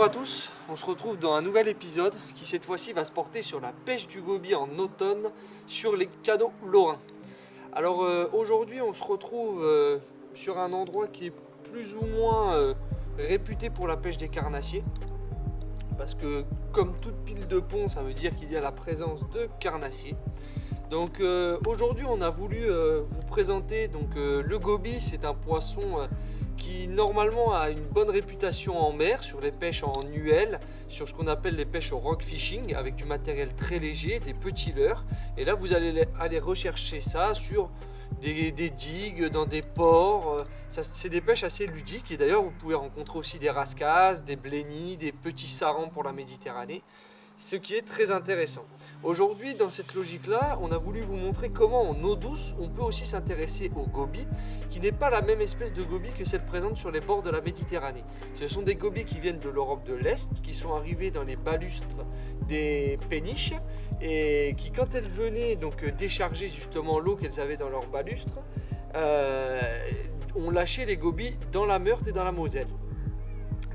Bonjour à tous, on se retrouve dans un nouvel épisode qui cette fois-ci va se porter sur la pêche du goby en automne sur les canaux lorrains. Alors aujourd'hui on se retrouve sur un endroit qui est plus ou moins réputé pour la pêche des carnassiers. Parce que comme toute pile de pont, ça veut dire qu'il y a la présence de carnassiers. Donc aujourd'hui on a voulu vous présenter le goby. C'est un poisson qui normalement a une bonne réputation en mer, sur les pêches en UL, sur ce qu'on appelle les pêches au rock fishing, avec du matériel très léger, des petits leurres. Et là vous allez aller rechercher ça sur des digues, dans des ports. C'est des pêches assez ludiques, et d'ailleurs vous pouvez rencontrer aussi des rascasses, des blennies, des petits sarans pour la Méditerranée, ce qui est très intéressant. Aujourd'hui, dans cette logique-là, on a voulu vous montrer comment en eau douce, on peut aussi s'intéresser au goby, qui n'est pas la même espèce de goby que celle présente sur les bords de la Méditerranée. Ce sont des gobies qui viennent de l'Europe de l'Est, qui sont arrivés dans les balustres des péniches, et qui, quand elles venaient décharger justement l'eau qu'elles avaient dans leurs balustres, ont lâché les gobies dans la Meurthe et dans la Moselle.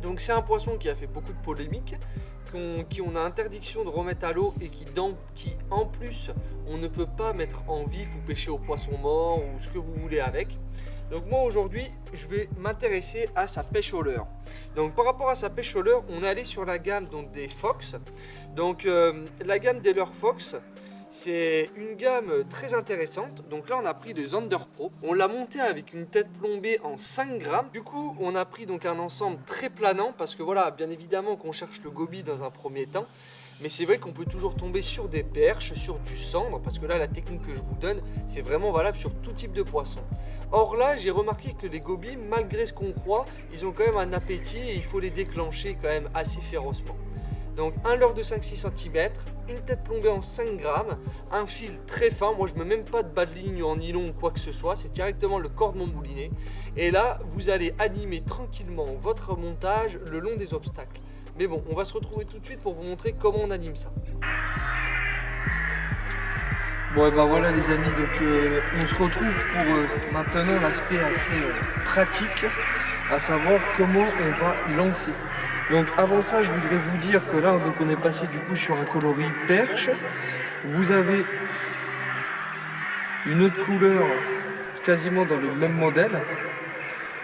Donc c'est un poisson qui a fait beaucoup de polémiques, qui on a interdiction de remettre à l'eau, et qui en plus on ne peut pas mettre en vif ou pêcher au poisson mort ou ce que vous voulez avec. Donc moi aujourd'hui je vais m'intéresser à sa pêche au leurre. Donc par rapport à sa pêche au leurre, on est allé sur la gamme des Fox. Donc la gamme des leurres Fox, c'est une gamme très intéressante. Donc là on a pris le Zander Pro, on l'a monté avec une tête plombée en 5 grammes. Du coup on a pris un ensemble très planant, parce que voilà, bien évidemment qu'on cherche le goby dans un premier temps, mais c'est vrai qu'on peut toujours tomber sur des perches, sur du cendre, parce que là la technique que je vous donne c'est vraiment valable sur tout type de poisson. Or là j'ai remarqué que les gobies, malgré ce qu'on croit, ils ont quand même un appétit, et il faut les déclencher quand même assez férocement. Donc un leurre de 5-6 cm, une tête plombée en 5 grammes, un fil très fin. Moi je ne mets même pas de bas de ligne en nylon ou quoi que ce soit, c'est directement le cordon mouliné. Et là vous allez animer tranquillement votre montage le long des obstacles. Mais bon, on va se retrouver tout de suite pour vous montrer comment on anime ça. Bon et ben voilà les amis, on se retrouve pour maintenant l'aspect assez pratique, à savoir comment on va lancer. Donc avant ça, je voudrais vous dire que là, on est passé du coup sur un coloris perche. Vous avez une autre couleur quasiment dans le même modèle,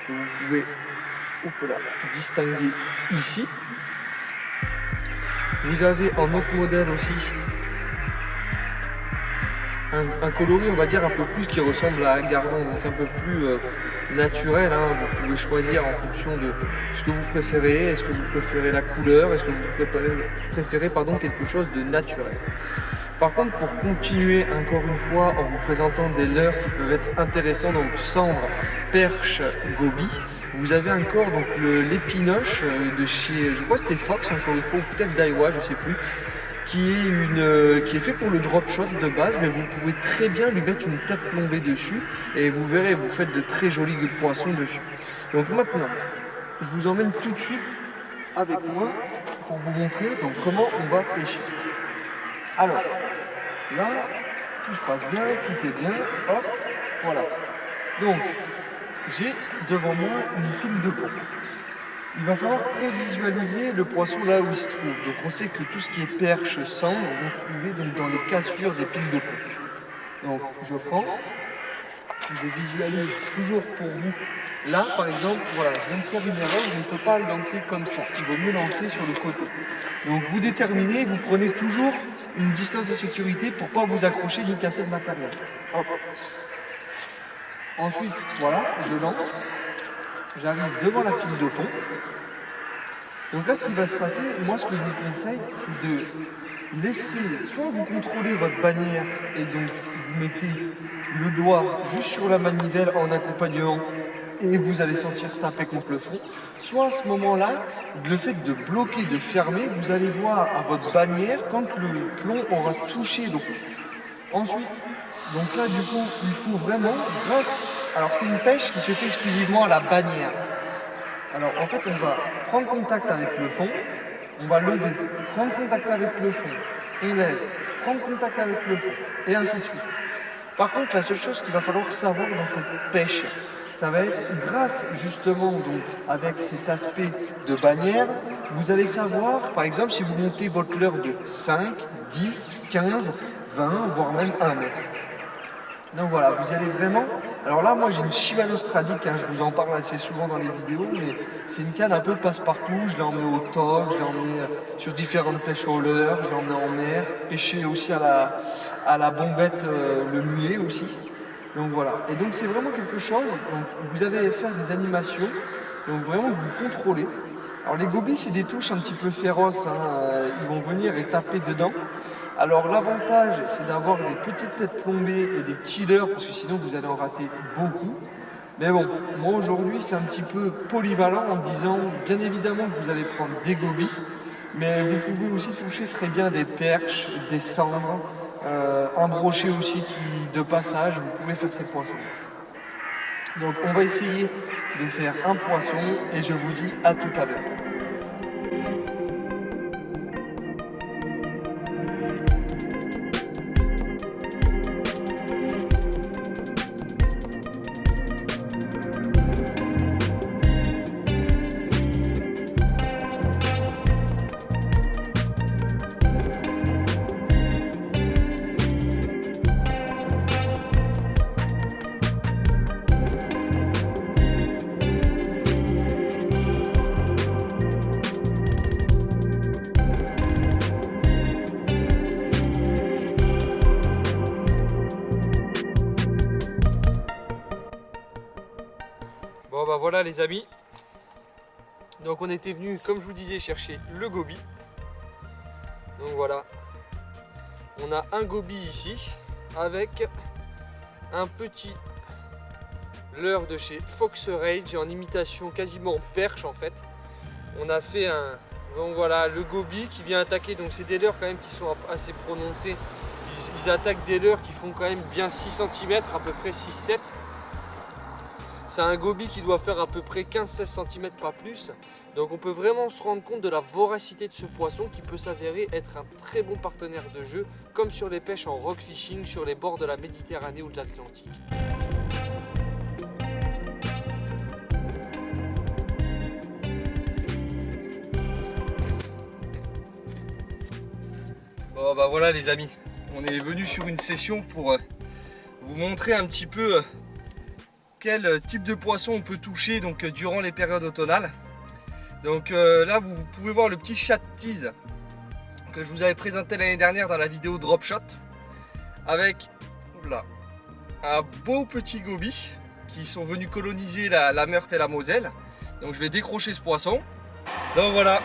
que vous pouvez distinguer ici. Vous avez en autre modèle aussi un coloris, on va dire, un peu plus qui ressemble à un gardon, donc un peu plus naturel. Vous pouvez choisir en fonction de ce que vous préférez. Est-ce que vous préférez la couleur? Est-ce que vous préférez quelque chose de naturel? Par contre, pour continuer encore une fois en vous présentant des leurres qui peuvent être intéressants, donc cendre, perche, goby, vous avez encore l'épinoche de chez, je crois que c'était Fox encore une fois, ou peut-être Daiwa, je sais plus, qui est fait pour le drop shot de base, mais vous pouvez très bien lui mettre une tête plombée dessus, et vous verrez, vous faites de très jolis poissons dessus. Donc maintenant, je vous emmène tout de suite avec moi pour vous montrer comment on va pêcher. Alors, là, tout se passe bien, tout est bien, hop, voilà. Donc, j'ai devant moi une pile de pont. Il va falloir prévisualiser le poisson là où il se trouve. Donc on sait que tout ce qui est perche, cendre vont se trouver dans les cassures des piles de pont. Donc je prends, je visualise toujours pour vous. Là par exemple, voilà, je viens de faire une erreur, je ne peux pas le lancer comme ça. Il vaut mieux lancer sur le côté. Donc vous déterminez, vous prenez toujours une distance de sécurité pour ne pas vous accrocher ni casser le matériel. Hop. Ensuite, voilà, je lance. J'arrive devant la pile de pont. Donc là, ce qui va se passer, moi ce que je vous conseille, c'est de laisser, soit vous contrôlez votre bannière et donc vous mettez le doigt juste sur la manivelle en accompagnement et vous allez sentir taper contre le fond. Soit à ce moment-là, le fait de bloquer, de fermer, vous allez voir à votre bannière quand le plomb aura touché l'eau. Ensuite, donc là du coup, il faut vraiment, alors c'est une pêche qui se fait exclusivement à la bannière. Alors en fait on va prendre contact avec le fond, on va lever, prendre contact avec le fond, on lève, prendre contact avec le fond, et ainsi de suite. Par contre la seule chose qu'il va falloir savoir dans cette pêche, ça va être grâce justement donc avec cet aspect de bannière, vous allez savoir par exemple si vous montez votre leurre de 5, 10, 15, 20, voire même 1 mètre. Donc voilà, vous allez vraiment... Alors là, moi j'ai une Shimano Stradic, hein, je vous en parle assez souvent dans les vidéos, mais c'est une canne un peu passe-partout. Je l'ai emmené au torc, je l'ai emmené sur différentes pêches au leurre, je l'ai emmené en mer, pêcher aussi à la bombette, le mulet aussi. Donc voilà, et donc c'est vraiment quelque chose, donc vous allez faire des animations, donc vraiment vous contrôlez. Alors les gobies c'est des touches un petit peu féroces, hein, ils vont venir et taper dedans. Alors l'avantage c'est d'avoir des petites têtes plombées et des petits leurres parce que sinon vous allez en rater beaucoup. Mais bon, moi aujourd'hui c'est un petit peu polyvalent en disant bien évidemment que vous allez prendre des gobies, mais vous pouvez aussi toucher très bien des perches, des cendres, un brochet aussi qui de passage, vous pouvez faire ces poissons. Donc on va essayer de faire un poisson et je vous dis à tout à l'heure. Bon bah voilà les amis, donc on était venu comme je vous disais chercher le goby. Donc voilà, on a un goby ici avec un petit leurre de chez Fox Rage en imitation quasiment perche en fait. On a fait un, donc voilà, le goby qui vient attaquer, donc c'est des leurres quand même qui sont assez prononcés. Ils attaquent des leurres qui font quand même bien 6 cm, à peu près 6-7. C'est un goby qui doit faire à peu près 15-16 cm, pas plus. Donc on peut vraiment se rendre compte de la voracité de ce poisson qui peut s'avérer être un très bon partenaire de jeu, comme sur les pêches en rock fishing sur les bords de la Méditerranée ou de l'Atlantique. Bon bah voilà les amis, on est venu sur une session pour vous montrer un petit peu quel type de poisson on peut toucher donc, durant les périodes automnales. Donc là vous pouvez voir le petit chat tease que je vous avais présenté l'année dernière dans la vidéo Drop Shot avec là, un beau petit goby qui sont venus coloniser la Meurthe et la Moselle. Donc je vais décrocher ce poisson. Donc voilà,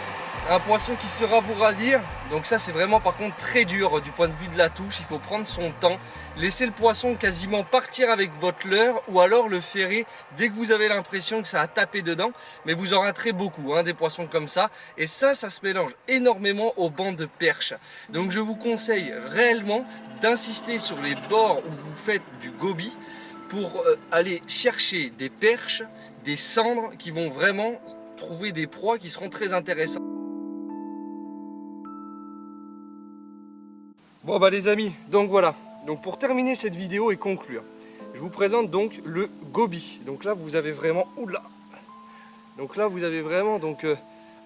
un poisson qui saura vous ravir. Donc ça c'est vraiment par contre très dur du point de vue de la touche. Il faut prendre son temps, laisser le poisson quasiment partir avec votre leurre ou alors le ferrer dès que vous avez l'impression que ça a tapé dedans. Mais vous en raterez beaucoup hein, des poissons comme ça. Et ça se mélange énormément aux bancs de perche. Donc je vous conseille réellement d'insister sur les bords où vous faites du goby pour aller chercher des perches, des cendres qui vont vraiment trouver des proies qui seront très intéressantes. Bon bah les amis, donc voilà, donc pour terminer cette vidéo et conclure, je vous présente donc le goby. Donc là vous avez vraiment, oula, donc là vous avez vraiment donc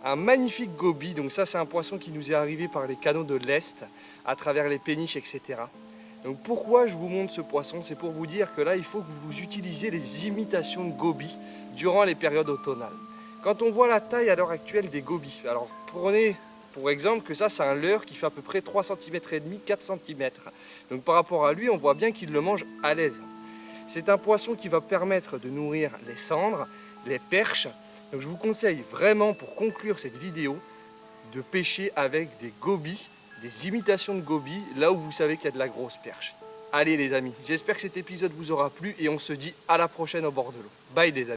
un magnifique goby. Donc ça c'est un poisson qui nous est arrivé par les canaux de l'Est, à travers les péniches, etc. Donc pourquoi je vous montre ce poisson? C'est pour vous dire que là il faut que vous utilisiez les imitations de goby durant les périodes automnales. Quand on voit la taille à l'heure actuelle des gobies, alors prenez pour exemple que ça c'est un leurre qui fait à peu près 3 cm et demi, 4 cm. Donc par rapport à lui, on voit bien qu'il le mange à l'aise. C'est un poisson qui va permettre de nourrir les cendres, les perches. Donc je vous conseille vraiment pour conclure cette vidéo de pêcher avec des gobies, des imitations de gobies, là où vous savez qu'il y a de la grosse perche. Allez les amis, j'espère que cet épisode vous aura plu et on se dit à la prochaine au bord de l'eau. Bye les amis.